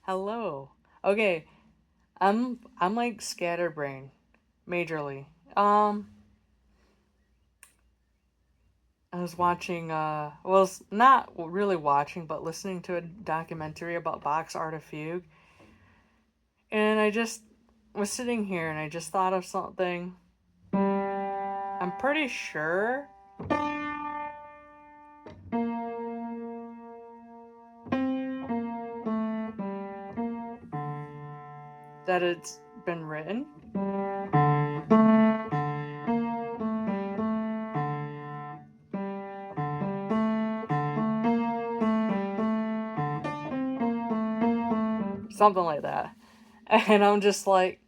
Hello. Okay, I'm like scatterbrained, majorly. Um, I was watching not really watching, but listening to a documentary about box art of fugue, and I just was sitting here and I just thought of something. I'm pretty sure that it's been written. Something like that. And I'm just like,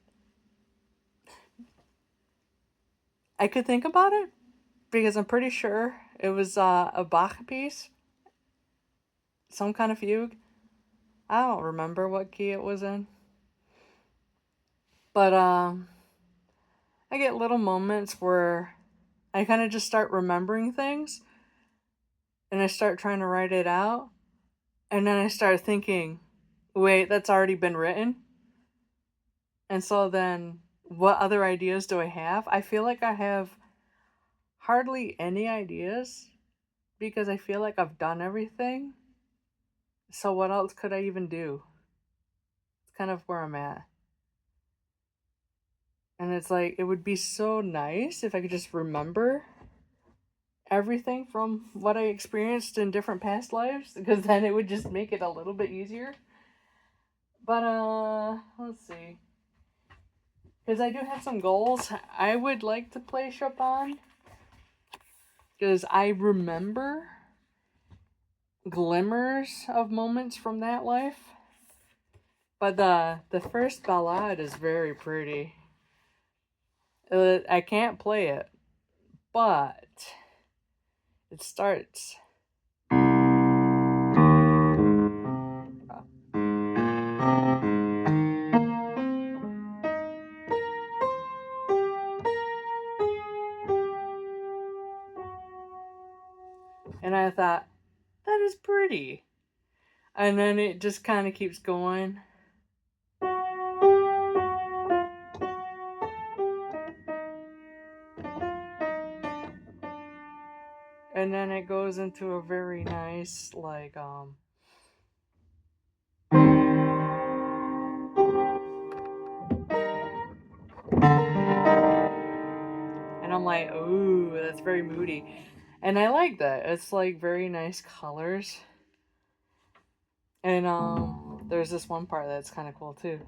I could think about it because I'm pretty sure it was a Bach piece, some kind of fugue. I don't remember what key it was in. But I get little moments where I kind of just start remembering things and I start trying to write it out. And then I start thinking, wait, that's already been written. And so then what other ideas do I have? I feel like I have hardly any ideas because I feel like I've done everything. So what else could I even do? It's kind of where I'm at. And it's like, it would be so nice if I could just remember everything from what I experienced in different past lives because then it would just make it a little bit easier. But let's see. Because I do have some goals. I would like to play Chopin because I remember glimmers of moments from that life. But the first ballade is very pretty. I can't play it, but it starts. And I thought, that is pretty. And then it just kind of keeps going. And then it goes into a very nice, like, and I'm like, ooh, that's very moody. And I like that. It's like very nice colors. And there's this one part that's kind of cool too.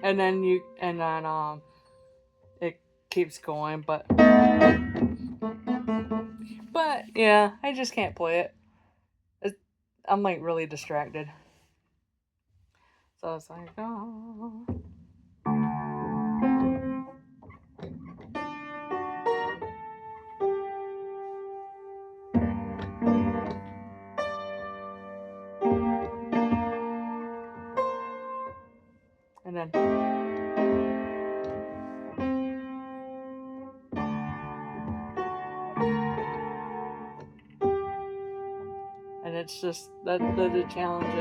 And then it keeps going, but yeah, I just can't play it. I'm like really distracted. So it's like, oh. And then and it's just that the challenge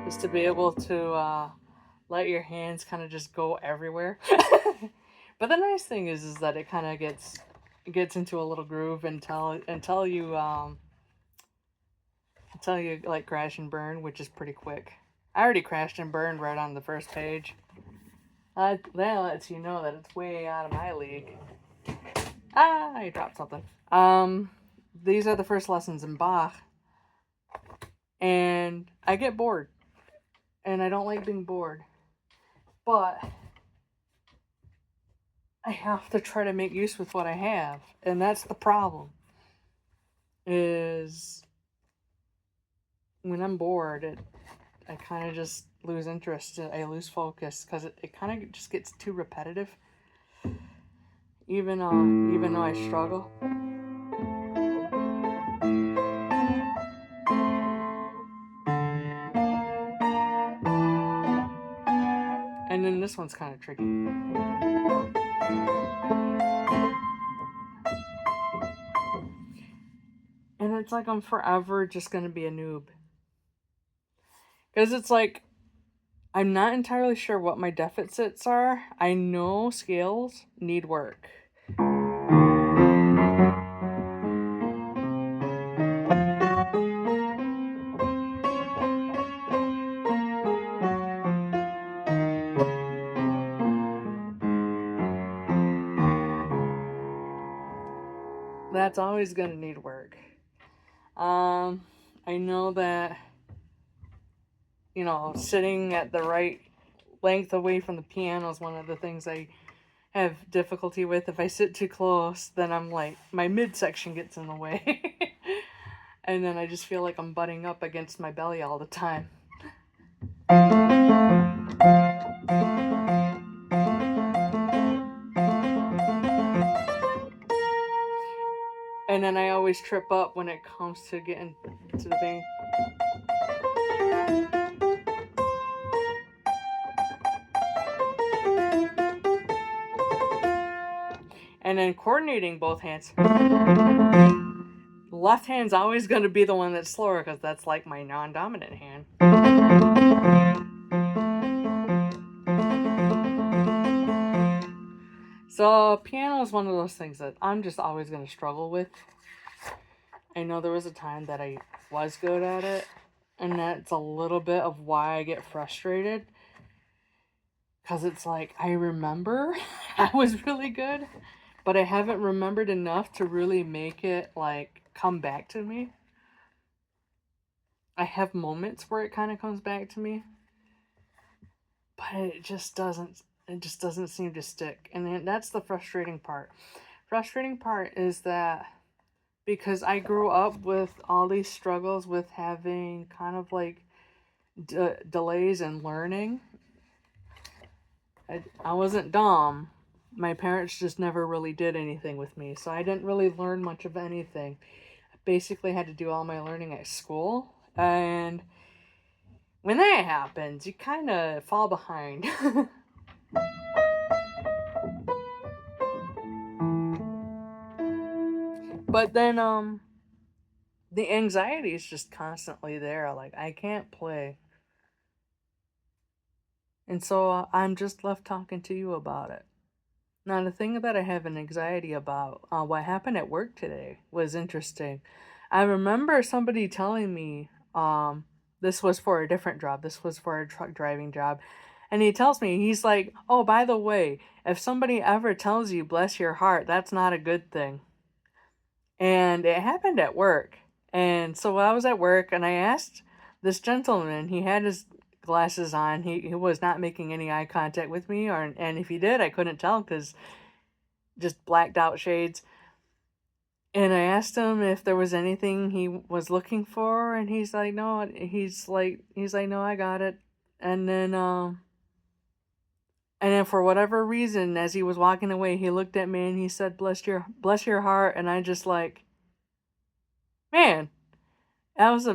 is to be able to let your hands kind of just go everywhere. But the nice thing is that it kind of gets into a little groove until you like crash and burn, which is pretty quick. I already crashed and burned right on the first page. That lets you know that it's way out of my league. I dropped something. These are the first lessons in Bach, and I get bored, and I don't like being bored, but I have to try to make use with what I have, and that's the problem. Is when I'm bored, I kind of just lose interest. I lose focus because it kind of just gets too repetitive. Even though I struggle. And then this one's kind of tricky. it's like I'm forever just gonna be a noob. Because it's like, I'm not entirely sure what my deficits are. I know skills need work. That's always gonna need work. Um, I know that, sitting at the right length away from the piano is one of the things I have difficulty with. If I sit too close, then I'm like, my midsection gets in the way. And then I just feel like I'm butting up against my belly all the time. And then I always trip up when it comes to getting to the thing. And then coordinating both hands. Left hand's always going to be the one that's slower because that's like my non-dominant hand. So piano is one of those things that I'm just always going to struggle with. I know there was a time that I was good at it, and that's a little bit of why I get frustrated. Because it's like, I remember I was really good, but I haven't remembered enough to really make it, like, come back to me. I have moments where it kind of comes back to me, but it just doesn't seem to stick. And then that's the frustrating part. Frustrating part is that because I grew up with all these struggles with having kind of like delays in learning. I wasn't dumb. My parents just never really did anything with me, so I didn't really learn much of anything. I basically had to do all my learning at school, and when that happens, you kind of fall behind. But then, the anxiety is just constantly there. Like, I can't play. And so I'm just left talking to you about it. Now, the thing that I have an anxiety about, what happened at work today was interesting. I remember somebody telling me, this was for a different job. This was for a truck driving job. And he tells me, he's like, oh, by the way, if somebody ever tells you, bless your heart, that's not a good thing. And it happened at work. And so I was at work and I asked this gentleman, he had his glasses on. He was not making any eye contact with me, and if he did, I couldn't tell because just blacked out shades. And I asked him if there was anything he was looking for, and he's like, no. He's like, no, I got it. And then for whatever reason, as he was walking away, he looked at me and he said, bless your heart. And I just like, man, that was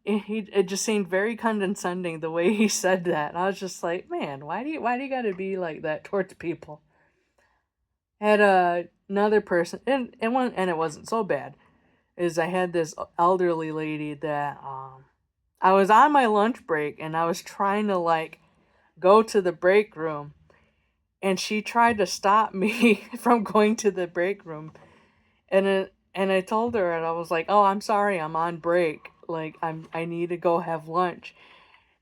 it just seemed very condescending the way he said that. I was just like, man, why do you got to be like that towards people? Had another person, and it wasn't so bad. Is I had this elderly lady that I was on my lunch break and I was trying to like go to the break room, and she tried to stop me from going to the break room, and I told her, and I was like, oh, I'm sorry, I'm on break. Like, I need to go have lunch.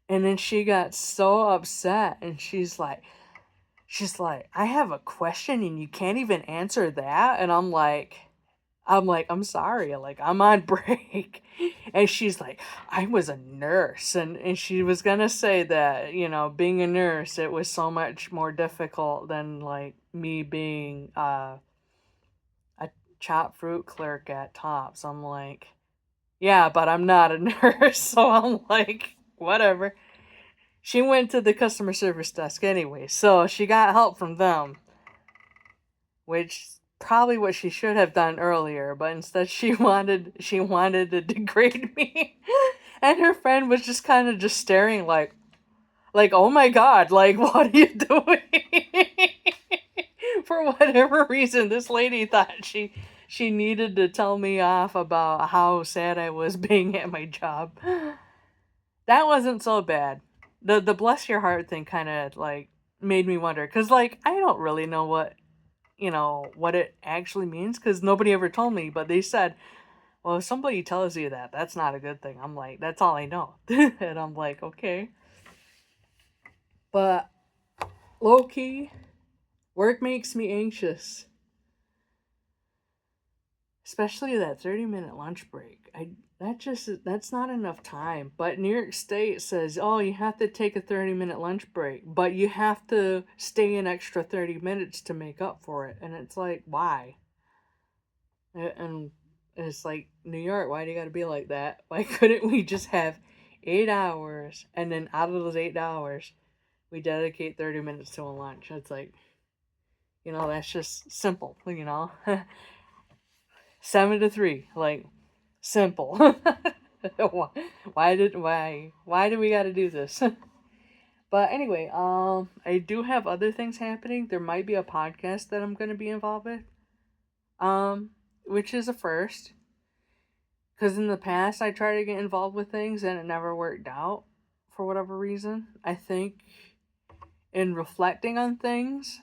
And then she got so upset, and she's like, I have a question and you can't even answer that. And I'm like, I'm sorry, like, I'm on break. And she's like, I was a nurse. And she was gonna say that, being a nurse, it was so much more difficult than like me being a chopped fruit clerk at Tops. I'm like, yeah, but I'm not a nurse. So I'm like, whatever. She went to the customer service desk anyway, so she got help from them, which probably what she should have done earlier, but instead she wanted to degrade me. And her friend was just kind of just staring like, oh my god, like, what are you doing? For whatever reason, this lady thought she she needed to tell me off about how sad I was being at my job. That wasn't so bad. The bless your heart thing kind of like made me wonder cuz like I don't really know what it actually means cuz nobody ever told me, but they said, "Well, if somebody tells you that, that's not a good thing." I'm like, "That's all I know." And I'm like, "Okay." But low key, work makes me anxious. Especially that 30-minute lunch break. That's not enough time. But New York State says, "Oh, you have to take a 30-minute lunch break, but you have to stay an extra 30 minutes to make up for it." And it's like, "Why?" And it's like, "New York, why do you got to be like that? Why couldn't we just have 8 hours and then out of those 8 hours, we dedicate 30 minutes to a lunch?" It's like, that's just simple, 7 to 3, like simple. Why do we got to do this? But anyway, I do have other things happening. There might be a podcast that I'm going to be involved with. Which is a first, cuz in the past I tried to get involved with things and it never worked out for whatever reason. I think in reflecting on things,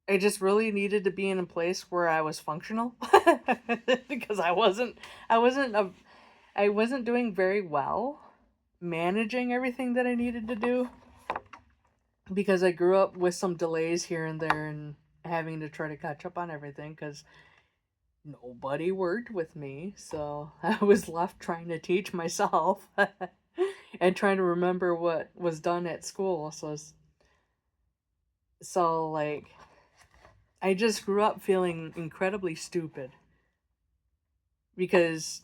I just really needed to be in a place where I was functional because I wasn't doing very well managing everything that I needed to do because I grew up with some delays here and there and having to try to catch up on everything because nobody worked with me. So I was left trying to teach myself and trying to remember what was done at school. So like, I just grew up feeling incredibly stupid because,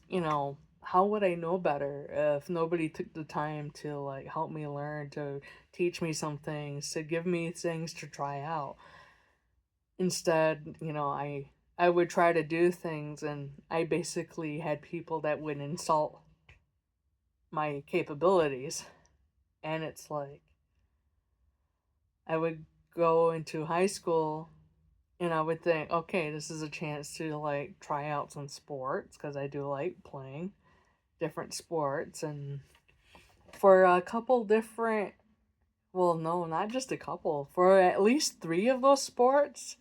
how would I know better if nobody took the time to like help me learn, to teach me some things, to give me things to try out. Instead, I would try to do things and I basically had people that would insult my capabilities. And it's like I would go into high school and I would think, okay, this is a chance to like try out some sports because I do like playing different sports. And for a couple different, well, no, not just a couple, for at least 3 of those sports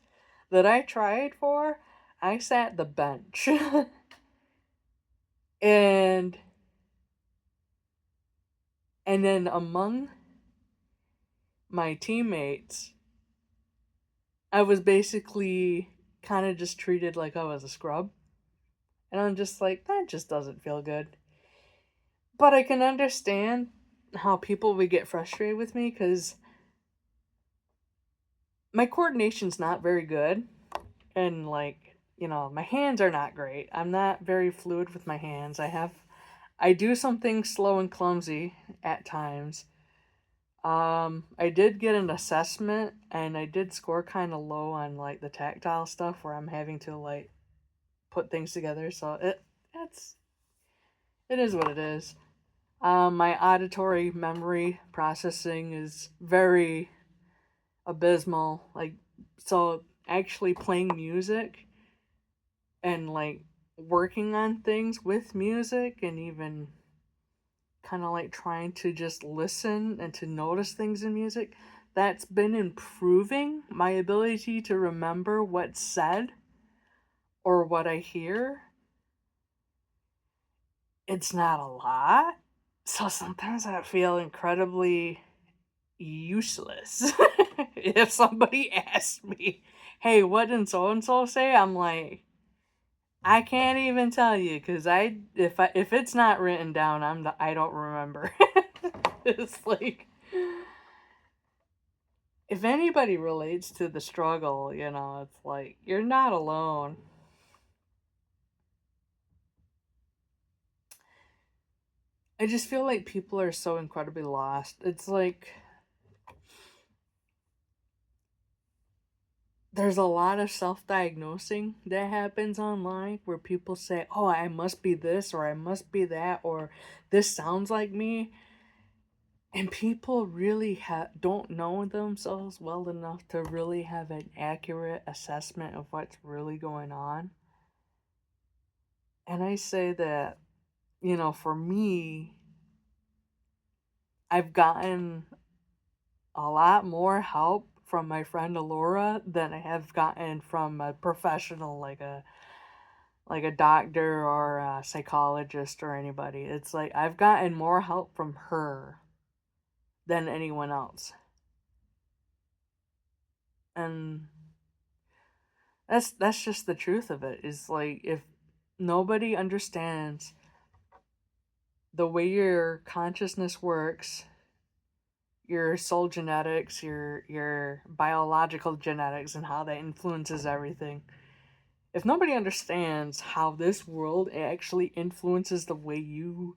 that I tried for, I sat the bench. and and then among my teammates, I was basically kind of just treated like I was a scrub. And I'm just like, that just doesn't feel good. But I can understand how people would get frustrated with me because my coordination's not very good. And, like, my hands are not great. I'm not very fluid with my hands. I do some things slow and clumsy at times. I did get an assessment and I did score kind of low on, like, the tactile stuff where I'm having to, like, put things together. So it is what it is. My auditory memory processing is very abysmal. Like, so actually playing music and like working on things with music and even kind of like trying to just listen and to notice things in music, that's been improving my ability to remember what's said or what I hear. It's not a lot. So sometimes I feel incredibly useless. If somebody asks me, "Hey, what did so and so say?" I'm like, I can't even tell you because if it's not written down, I don't remember. It's like if anybody relates to the struggle, it's like you're not alone. I just feel like people are so incredibly lost. It's like there's a lot of self-diagnosing that happens online where people say, "Oh, I must be this or I must be that or this sounds like me." And people really don't know themselves well enough to really have an accurate assessment of what's really going on. And I say that, for me, I've gotten a lot more help from my friend Alora than I have gotten from a professional like a doctor or a psychologist or anybody. It's like I've gotten more help from her than anyone else. And that's just the truth of it. Is like if nobody understands the way your consciousness works, your soul genetics, your biological genetics and how that influences everything. If nobody understands how this world actually influences the way you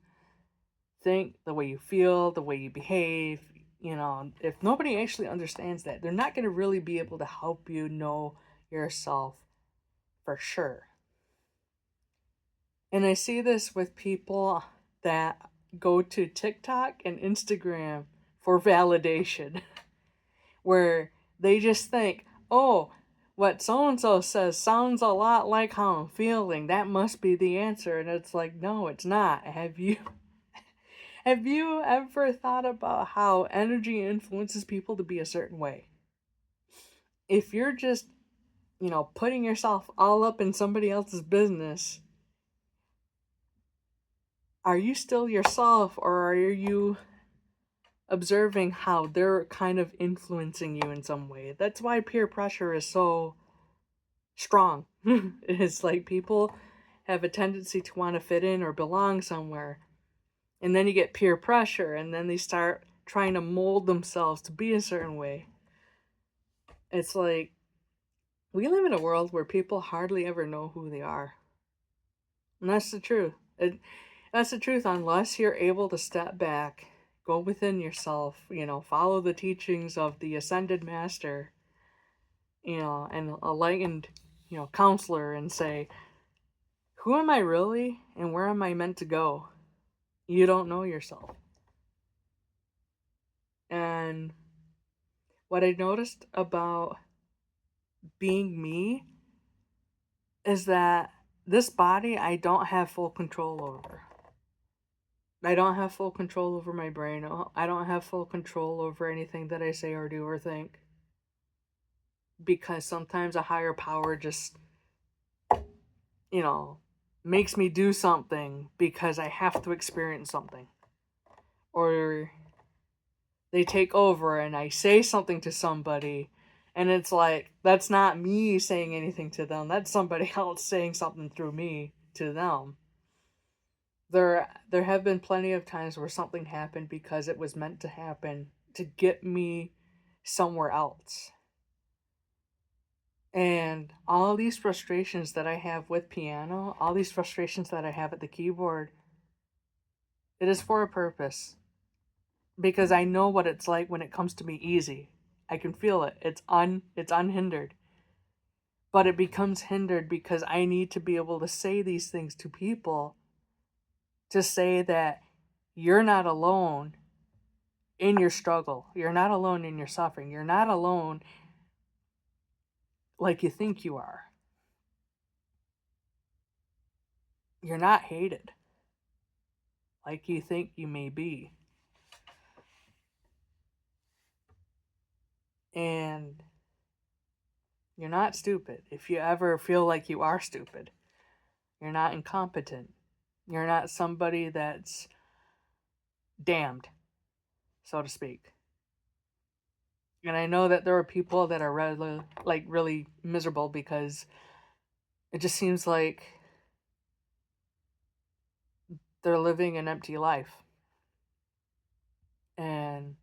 think, the way you feel, the way you behave, if nobody actually understands that, they're not going to really be able to help you know yourself for sure. And I see this with people that go to TikTok and Instagram for validation, where they just think, oh, what so and so says sounds a lot like how I'm feeling. That must be the answer. And it's like, no, it's not. Have you ever thought about how energy influences people to be a certain way? If you're just, putting yourself all up in somebody else's business, are you still yourself, or are you observing how they're kind of influencing you in some way? That's why peer pressure is so strong. It's like people have a tendency to want to fit in or belong somewhere. And then you get peer pressure, and then they start trying to mold themselves to be a certain way. It's like we live in a world where people hardly ever know who they are. And that's the truth. That's the truth, unless you're able to step back, go within yourself, follow the teachings of the ascended master, and a enlightened, counselor, and say, who am I really and where am I meant to go? You don't know yourself. And what I noticed about being me is that this body I don't have full control over. I don't have full control over my brain. I don't have full control over anything that I say or do or think. Because sometimes a higher power just, you know, makes me do something because I have to experience something. Or they take over and I say something to somebody and it's like, that's not me saying anything to them. That's somebody else saying something through me to them. There have been plenty of times where something happened because it was meant to happen to get me somewhere else. And all these frustrations that I have with piano, all these frustrations that I have at the keyboard, it is for a purpose. Because I know what it's like when it comes to me easy. I can feel it. It's unhindered. But it becomes hindered because I need to be able to say these things to people, to say that you're not alone in your struggle. You're not alone in your suffering. You're not alone like you think you are. You're not hated like you think you may be. And you're not stupid. If you ever feel like you are stupid, you're not incompetent. You're not somebody that's damned, so to speak. And I know that there are people that are really miserable because it just seems like they're living an empty life. And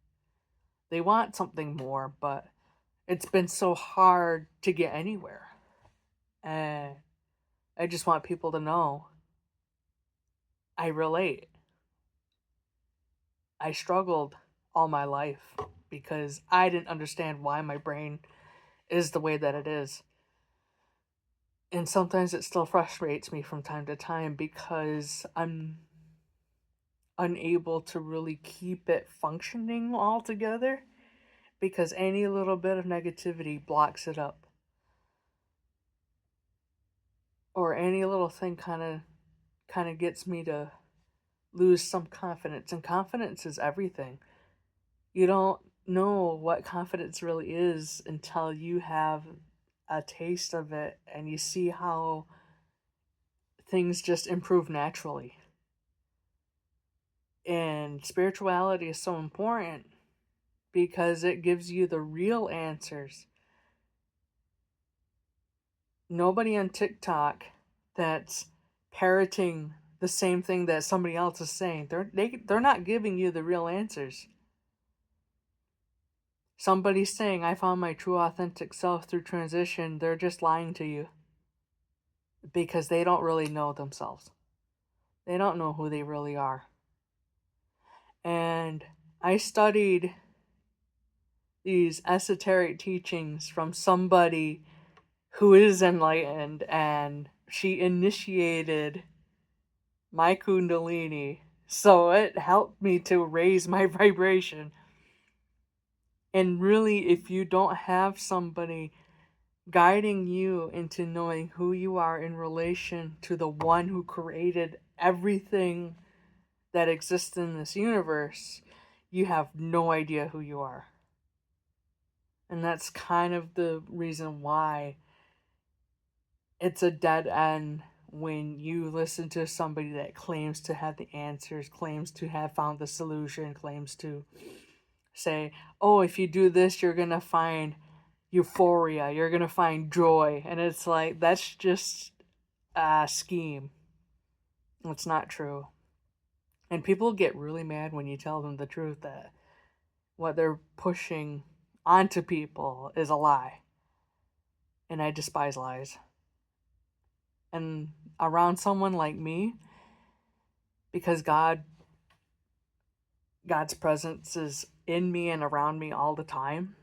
they want something more, but it's been so hard to get anywhere. And I just want people to know I relate. I struggled all my life because I didn't understand why my brain is the way that it is. And sometimes it still frustrates me from time to time because I'm unable to really keep it functioning all together because any little bit of negativity blocks it up. Or any little thing kind of gets me to lose some confidence, and confidence is everything. You don't know what confidence really is until you have a taste of it and you see how things just improve naturally. And spirituality is so important because it gives you the real answers. Nobody on TikTok that's parroting the same thing that somebody else is saying. They're not giving you the real answers. Somebody's saying, I found my true authentic self through transition. They're just lying to you because they don't really know themselves. They don't know who they really are. And I studied these esoteric teachings from somebody who is enlightened, and she initiated my Kundalini. So it helped me to raise my vibration. And really, if you don't have somebody guiding you into knowing who you are in relation to the one who created everything that exists in this universe, you have no idea who you are. And that's kind of the reason why it's a dead end when you listen to somebody that claims to have the answers, claims to have found the solution, claims to say, oh, if you do this, you're going to find euphoria, you're going to find joy. And it's like, that's just a scheme. It's not true. And people get really mad when you tell them the truth that what they're pushing onto people is a lie. And I despise lies. And around someone like me, because God's presence is in me and around me all the time,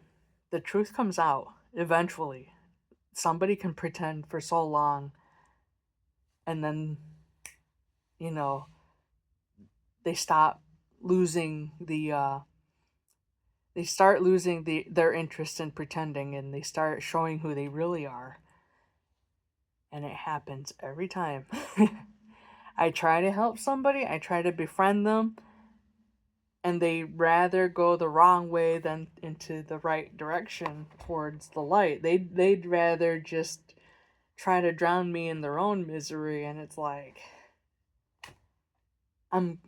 the truth comes out eventually. Somebody can pretend for so long and then, you know, they stop losing they start losing their interest in pretending, and they start showing who they really are. And it happens every time. I try to help somebody, I try to befriend them, and they rather go the wrong way than into the right direction towards the light. They'd rather just try to drown me in their own misery, and it's like, I'm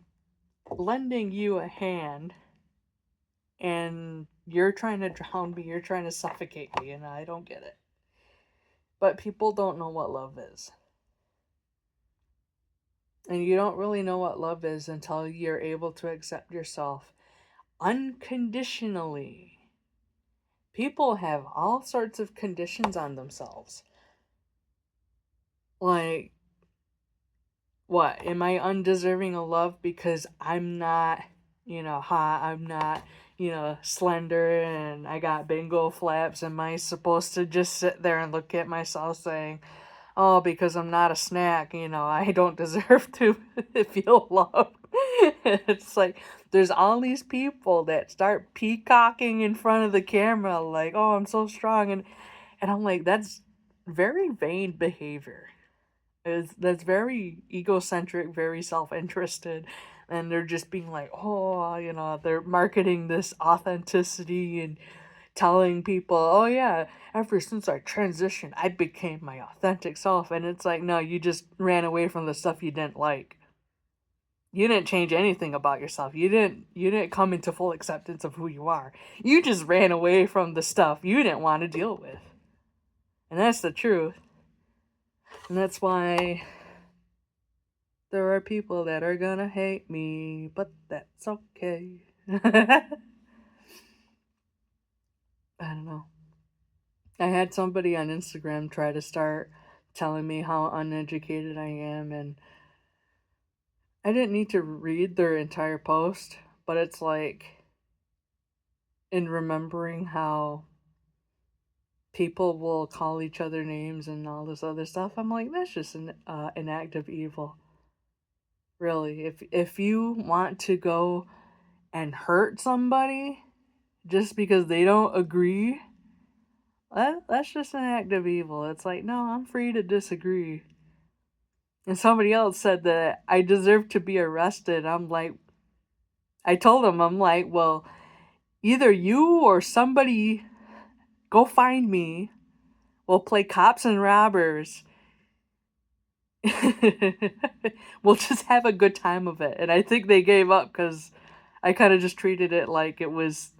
lending you a hand and you're trying to drown me, you're trying to suffocate me, and I don't get it. But people don't know what love is. And you don't really know what love is until you're able to accept yourself unconditionally. People have all sorts of conditions on themselves. Like, what? Am I undeserving of love because I'm not, hot? I'm not, slender and I got bingo flaps? Am I supposed to just sit there and look at myself saying, oh, because I'm not a snack, I don't deserve to feel love? It's like, there's all these people that start peacocking in front of the camera, like, oh, I'm so strong. And I'm like, that's very vain behavior. That's very egocentric, very self-interested, and they're just being like, oh, they're marketing this authenticity and telling people, oh yeah, ever since I transitioned, I became my authentic self. And it's like, no, you just ran away from the stuff you didn't like. You didn't change anything about yourself. You didn't come into full acceptance of who you are. You just ran away from the stuff you didn't want to deal with. And that's the truth. And that's why there are people that are gonna hate me, but that's okay. I don't know. I had somebody on Instagram try to start telling me how uneducated I am, and I didn't need to read their entire post, but it's like, in remembering how people will call each other names and all this other stuff, I'm like, that's just an act of evil. Really. If you want to go and hurt somebody just because they don't agree, that's just an act of evil. It's like, no, I'm free to disagree. And somebody else said that I deserve to be arrested. I'm like, I told him, I'm like, well, either you or somebody go find me. We'll play cops and robbers. We'll just have a good time of it. And I think they gave up because I kind of just treated it like it was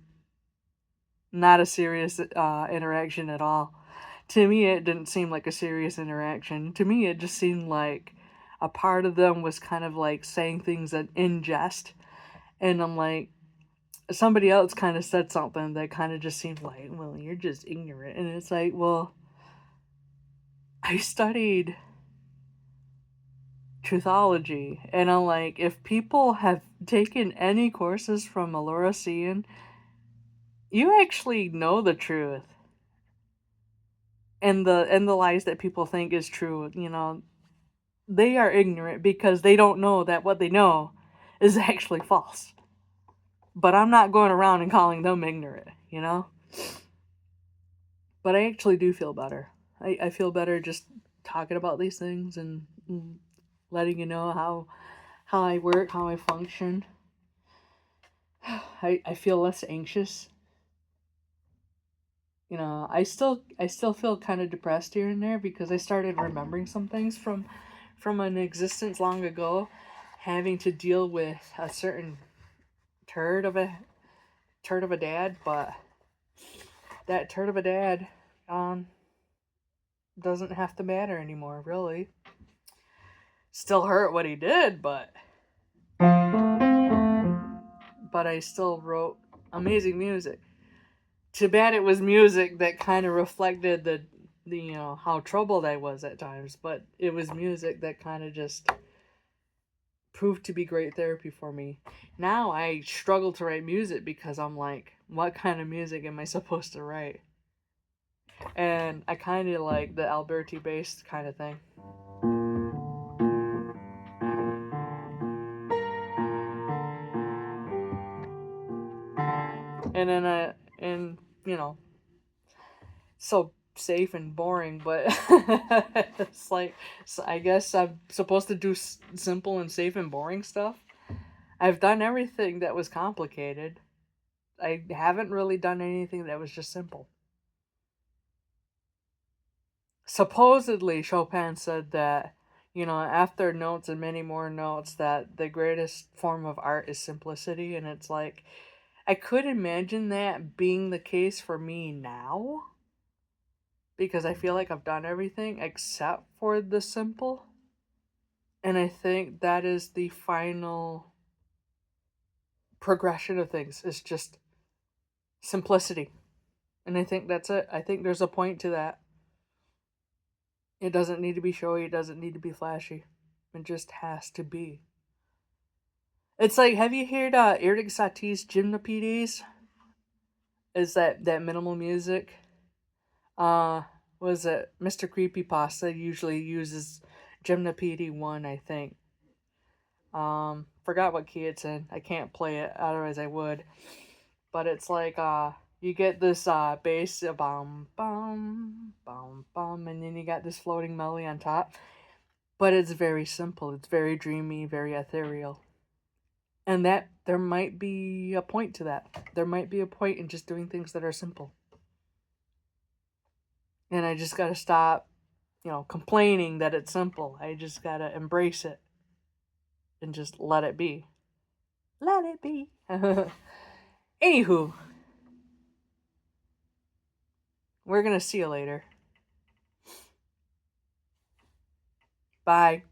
not a serious interaction at all. To me, it didn't seem like a serious interaction. To me, it just seemed like a part of them was kind of like saying things in jest. And I'm like, somebody else kind of said something that kind of just seemed like, well, you're just ignorant. And it's like, well, I studied truthology. And I'm like, if people have taken any courses from Alora Cian, you actually know the truth. And the lies that people think is true, they are ignorant because they don't know that what they know is actually false. But I'm not going around and calling them ignorant. But I actually do feel better. I feel better just talking about these things and letting you know how I work, how I function. I feel less anxious. I still feel kind of depressed here and there because I started remembering some things from an existence long ago, having to deal with a certain turd of a dad, but that turd of a dad um doesn't have to matter anymore, really. Still hurt what he did, but I still wrote amazing music. Too bad it was music that kind of reflected the how troubled I was at times, but it was music that kind of just proved to be great therapy for me. Now I struggle to write music because I'm like, what kind of music am I supposed to write? And I kind of like the Alberti based kind of thing. And then and you know, so safe and boring, but it's like, so I guess I'm supposed to do simple and safe and boring stuff. I've done everything that was complicated. I haven't really done anything that was just simple. Supposedly, Chopin said that, after notes and many more notes, that the greatest form of art is simplicity. And it's like, I could imagine that being the case for me now, because I feel like I've done everything except for the simple. And I think that is the final progression of things, is just simplicity. And I think that's it. I think there's a point to that. It doesn't need to be showy, it doesn't need to be flashy. It just has to be. It's like, have you heard Eric Satie's Gymnopedies? Is that minimal music? Uh, was it Mr. Creepypasta usually uses Gymnopedie 1, I think. Forgot what key it's in. I can't play it, otherwise I would. But it's like, you get this bass, bum bum bum bum, and then you got this floating melody on top. But it's very simple. It's very dreamy, very ethereal. And that there might be a point to that. There might be a point in just doing things that are simple. And I just gotta stop, complaining that it's simple. I just gotta embrace it and just let it be. Let it be. Anywho, we're gonna see you later. Bye.